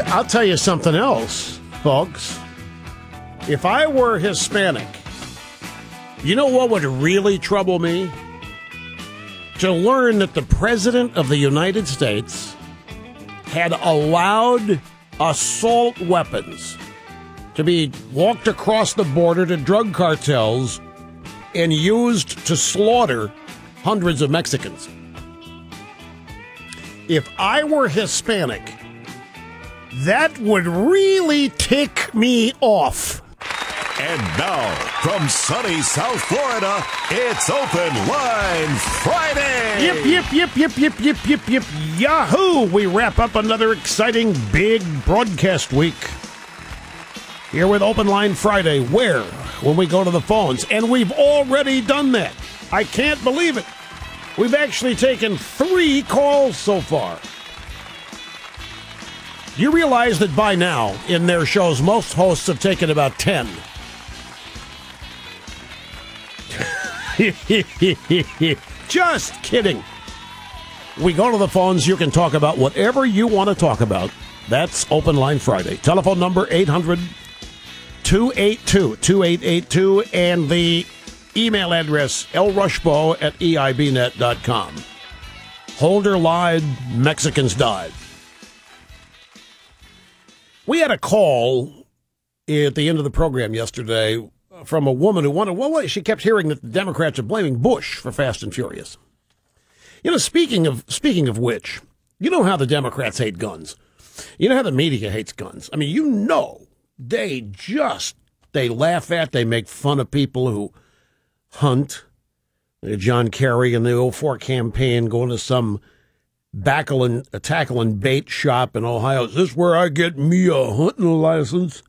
I'll tell you something else, folks. If I were Hispanic, you know what would really trouble me? To learn that the President of the United States had allowed assault weapons to be walked across the border to drug cartels and used to slaughter hundreds of Mexicans. If I were Hispanic, that would really tick me off. And now, from sunny South Florida, it's Open Line Friday! Yip, yahoo! We wrap up another exciting big broadcast week. Here with Open Line Friday, when we go to the phones. And we've already done that. I can't believe it. We've actually taken 3 calls so far. Do you realize that by now, in their shows, most hosts have taken about 10? Just kidding. We go to the phones. You can talk about whatever you want to talk about. That's Open Line Friday. Telephone number 800-282-2882 and the email address lrushbo@eibnet.com. Holder lied, Mexicans died. We had a call at the end of the program yesterday from a woman who wanted, she kept hearing that the Democrats are blaming Bush for Fast and Furious. You know, speaking of which, you know how the Democrats hate guns. You know how the media hates guns. I mean, you know, they laugh at, they make fun of people who hunt. John Kerry in the 2004 campaign going to some tackling bait shop in Ohio. Is this where I get me a hunting license?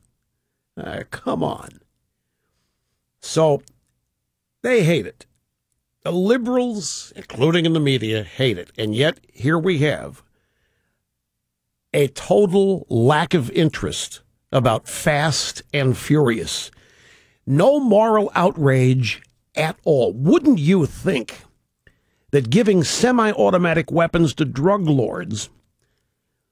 Come on. So they hate it. The liberals, including in the media, hate it. And yet here we have a total lack of interest about Fast and Furious. No moral outrage at all. Wouldn't you think that giving semi-automatic weapons to drug lords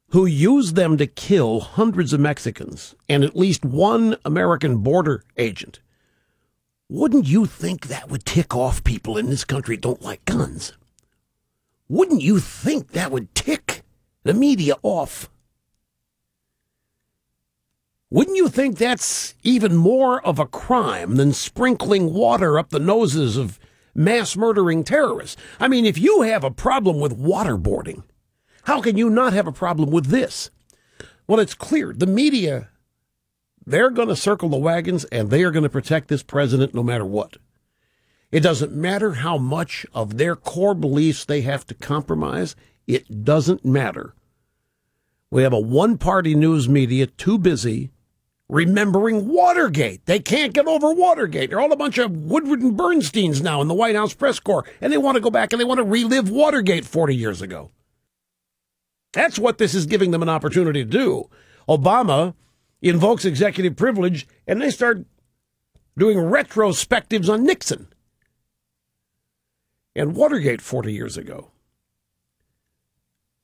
who use them to kill hundreds of Mexicans and at least one American border agent, wouldn't you think that would tick off people in this country who don't like guns? Wouldn't you think that would tick the media off? Wouldn't you think that's even more of a crime than sprinkling water up the noses of mass murdering terrorists? I mean, if you have a problem with waterboarding, how can you not have a problem with this? Well, it's clear. The media, they're going to circle the wagons and they are going to protect this president no matter what. It doesn't matter how much of their core beliefs they have to compromise. It doesn't matter. We have a one-party news media too busy remembering Watergate. They can't get over Watergate. They're all a bunch of Woodward and Bernsteins now in the White House press corps, and they want to go back and they want to relive Watergate 40 years ago. That's what this is giving them an opportunity to do. Obama invokes executive privilege, and they start doing retrospectives on Nixon and Watergate 40 years ago.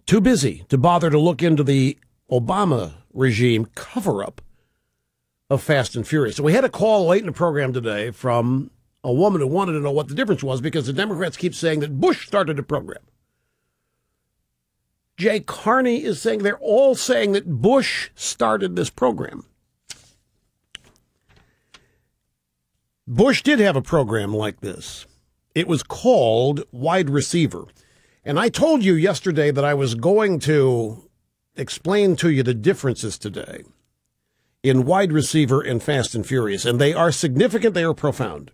Too busy to bother to look into the Obama regime cover-up of Fast and Furious. So we had a call late in the program today from a woman who wanted to know what the difference was because the Democrats keep saying that Bush started the program. Jay Carney is saying they're all saying that Bush started this program. Bush did have a program like this. It was called Wide Receiver. And I told you yesterday that I was going to explain to you the differences today in Wide Receiver and Fast and Furious. And they are significant. They are profound.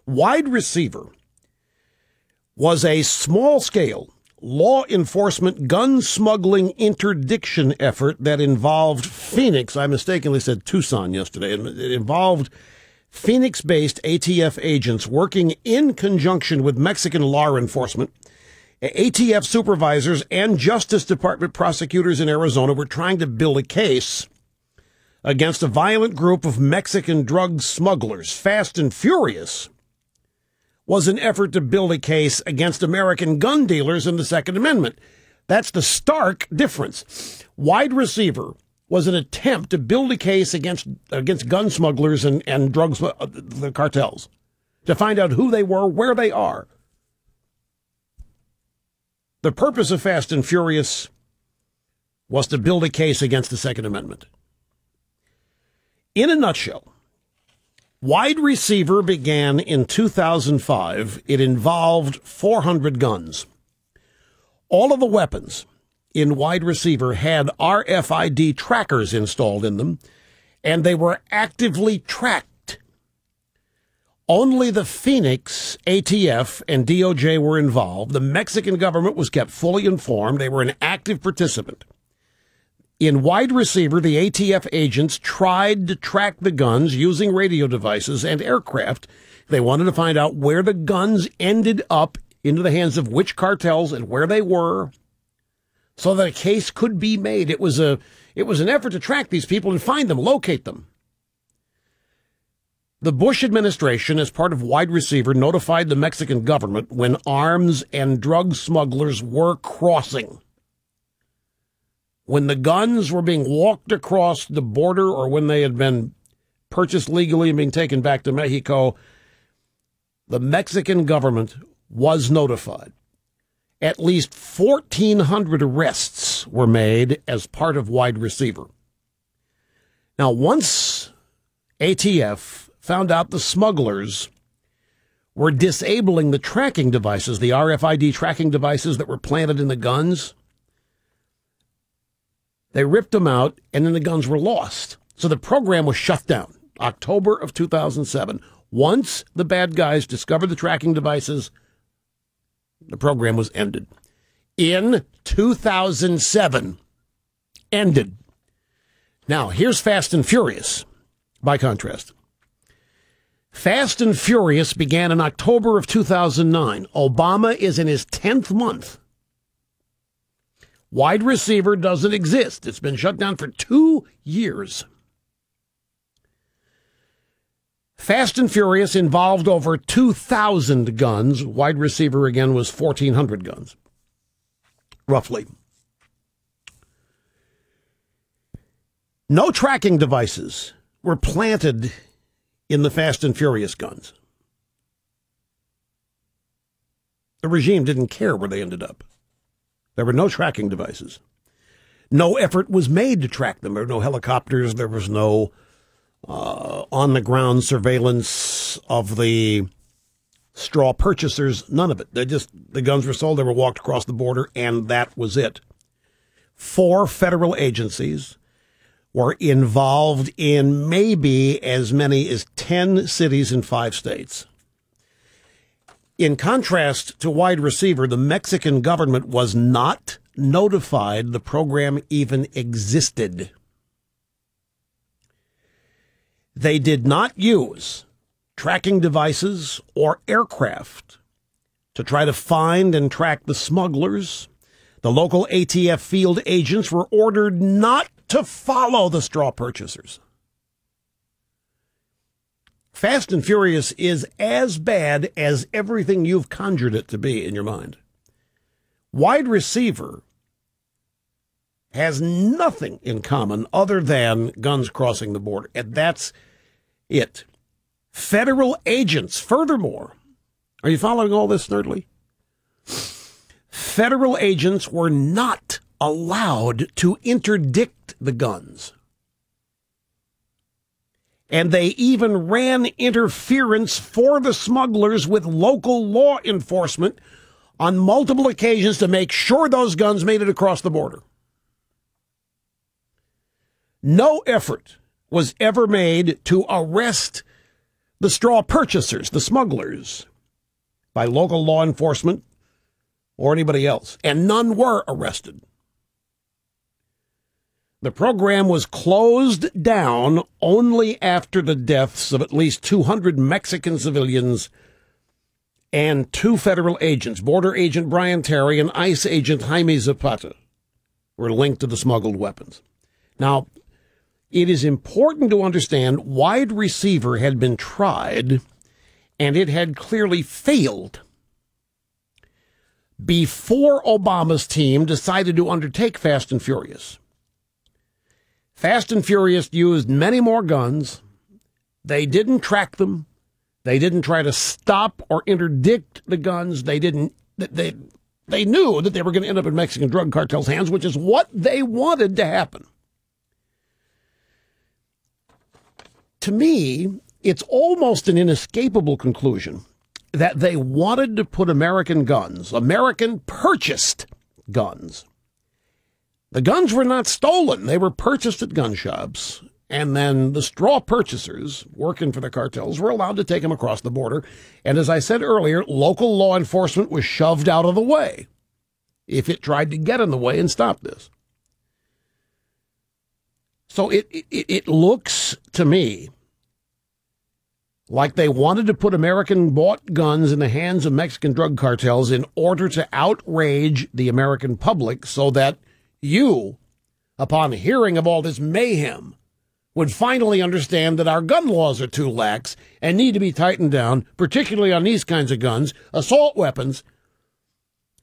Wide Receiver was a small-scale law enforcement gun smuggling interdiction effort that involved Phoenix. I mistakenly said Tucson yesterday. It involved Phoenix-based ATF agents working in conjunction with Mexican law enforcement. ATF supervisors and Justice Department prosecutors in Arizona were trying to build a case against a violent group of Mexican drug smugglers. Fast and Furious was an effort to build a case against American gun dealers in the Second Amendment. That's the stark difference. Wide receiver was an attempt to build a case against gun smugglers and drugs, the cartels, to find out who they were, where they are. The purpose of Fast and Furious was to build a case against the Second Amendment. In a nutshell, Wide Receiver began in 2005. It involved 400 guns. All of the weapons in Wide Receiver had RFID trackers installed in them, and they were actively tracked. Only the Phoenix ATF and DOJ were involved. The Mexican government was kept fully informed. They were an active participant. In Wide Receiver, the ATF agents tried to track the guns using radio devices and aircraft. They wanted to find out where the guns ended up into the hands of which cartels and where they were, so that a case could be made. It was an effort to track these people and find them, locate them. The Bush administration, as part of Wide Receiver, notified the Mexican government when arms and drug smugglers were crossing. When the guns were being walked across the border or when they had been purchased legally and being taken back to Mexico, the Mexican government was notified. At least 1,400 arrests were made as part of Wide Receiver. Now, once ATF found out the smugglers were disabling the tracking devices, the RFID tracking devices that were planted in the guns, they ripped them out, and then the guns were lost. So the program was shut down, October of 2007. Once the bad guys discovered the tracking devices, the program was ended. In 2007, ended. Now, here's Fast and Furious, by contrast. Fast and Furious began in October of 2009. Obama is in his 10th month. Wide Receiver doesn't exist. It's been shut down for 2 years. Fast and Furious involved over 2,000 guns. Wide Receiver, again, was 1,400 guns, roughly. No tracking devices were planted in the Fast and Furious guns. The regime didn't care where they ended up. There were no tracking devices. No effort was made to track them. There were no helicopters. There was no on-the-ground surveillance of the straw purchasers. None of it. The guns were sold. They were walked across the border, and that was it. 4 federal agencies were involved in maybe as many as 10 cities in 5 states. In contrast to Wide Receiver, the Mexican government was not notified the program even existed. They did not use tracking devices or aircraft to try to find and track the smugglers. The local ATF field agents were ordered not to follow the straw purchasers. Fast and Furious is as bad as everything you've conjured it to be in your mind. Wide Receiver has nothing in common other than guns crossing the border, and that's it. Federal agents, furthermore, are you following all this, Nerdly? Federal agents were not allowed to interdict the guns. And they even ran interference for the smugglers with local law enforcement on multiple occasions to make sure those guns made it across the border. No effort was ever made to arrest the straw purchasers, the smugglers, by local law enforcement or anybody else, and none were arrested. The program was closed down only after the deaths of at least 200 Mexican civilians and 2 federal agents, Border Agent Brian Terry and ICE Agent Jaime Zapata, were linked to the smuggled weapons. Now, it is important to understand Wide Receiver had been tried, and it had clearly failed. before Obama's team decided to undertake Fast and Furious. Fast and Furious used many more guns. They didn't track them. They didn't try to stop or interdict the guns. They knew that they were going to end up in Mexican drug cartels' hands, which is what they wanted to happen. To me, it's almost an inescapable conclusion that they wanted to put American guns, American-purchased guns. The guns were not stolen. They were purchased at gun shops. And then the straw purchasers working for the cartels were allowed to take them across the border. And as I said earlier, local law enforcement was shoved out of the way if it tried to get in the way and stop this. So it looks to me like they wanted to put American-bought guns in the hands of Mexican drug cartels in order to outrage the American public so that you, upon hearing of all this mayhem, would finally understand that our gun laws are too lax and need to be tightened down, particularly on these kinds of guns, assault weapons,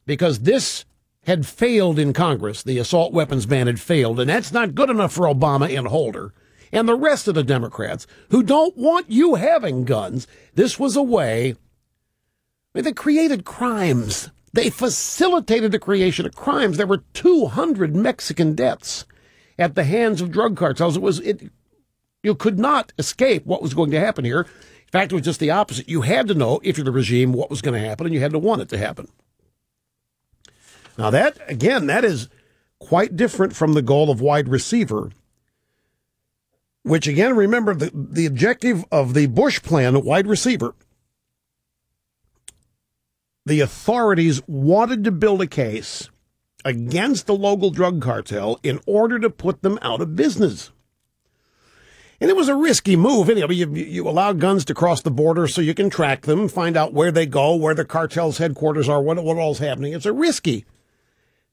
because this had failed in Congress. The assault weapons ban had failed, and that's not good enough for Obama and Holder and the rest of the Democrats who don't want you having guns. This was a way. They created crimes. They facilitated the creation of crimes. There were 200 Mexican deaths at the hands of drug cartels. You could not escape what was going to happen here. In fact, it was just the opposite. You had to know, if you're the regime, what was going to happen, and you had to want it to happen. Now that is quite different from the goal of wide receiver, which, again, remember, the objective of the Bush plan, wide receiver, the authorities wanted to build a case against the local drug cartel in order to put them out of business. And it was a risky move. Anyway, you allow guns to cross the border so you can track them, find out where they go, where the cartel's headquarters are, what all's happening. It's a risky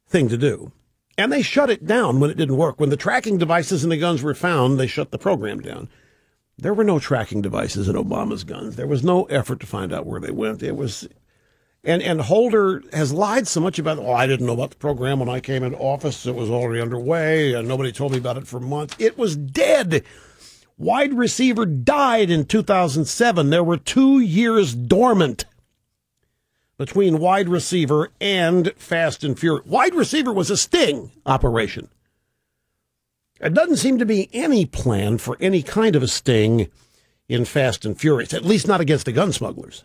thing to do. And they shut it down when it didn't work. When the tracking devices in the guns were found, they shut the program down. There were no tracking devices in Obama's guns. There was no effort to find out where they went. It was... And Holder has lied so much about, I didn't know about the program when I came into office. It was already underway, and nobody told me about it for months. It was dead. Wide receiver died in 2007. There were 2 years dormant between wide receiver and Fast and Furious. Wide receiver was a sting operation. There doesn't seem to be any plan for any kind of a sting in Fast and Furious, at least not against the gun smugglers.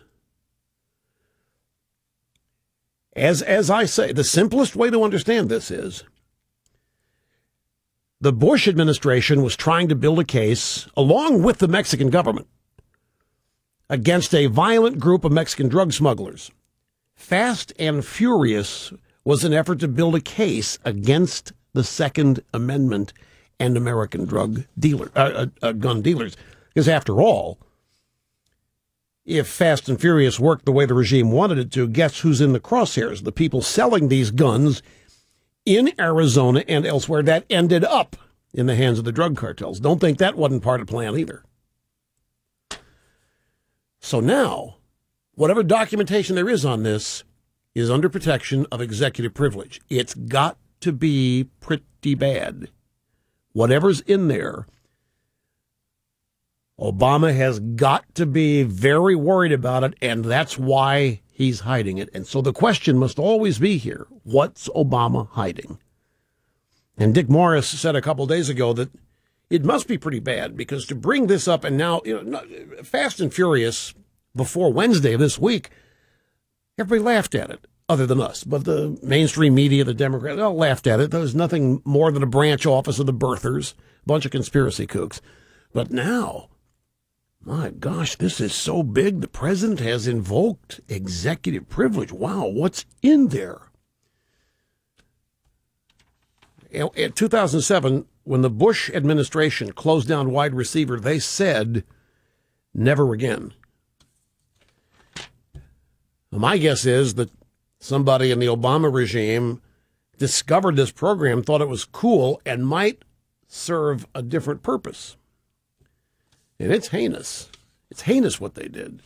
As I say, the simplest way to understand this is the Bush administration was trying to build a case, along with the Mexican government, against a violent group of Mexican drug smugglers. Fast and Furious was an effort to build a case against the Second Amendment and American gun dealers. Because after all, if Fast and Furious worked the way the regime wanted it to, guess who's in the crosshairs? The people selling these guns in Arizona and elsewhere that ended up in the hands of the drug cartels. Don't think that wasn't part of the plan either. So now, whatever documentation there is on this is under protection of executive privilege. It's got to be pretty bad. Whatever's in there, Obama has got to be very worried about it, and that's why he's hiding it. And so the question must always be here, what's Obama hiding? And Dick Morris said a couple days ago that it must be pretty bad, because to bring this up, and now, Fast and Furious, before Wednesday of this week, everybody laughed at it, other than us. But the mainstream media, the Democrats, all laughed at it. There was nothing more than a branch office of the birthers, a bunch of conspiracy kooks. But now, my gosh, this is so big. The president has invoked executive privilege. Wow, what's in there? In 2007, when the Bush administration closed down wide receiver, they said, never again. My guess is that somebody in the Obama regime discovered this program, thought it was cool, and might serve a different purpose. And it's heinous. It's heinous what they did.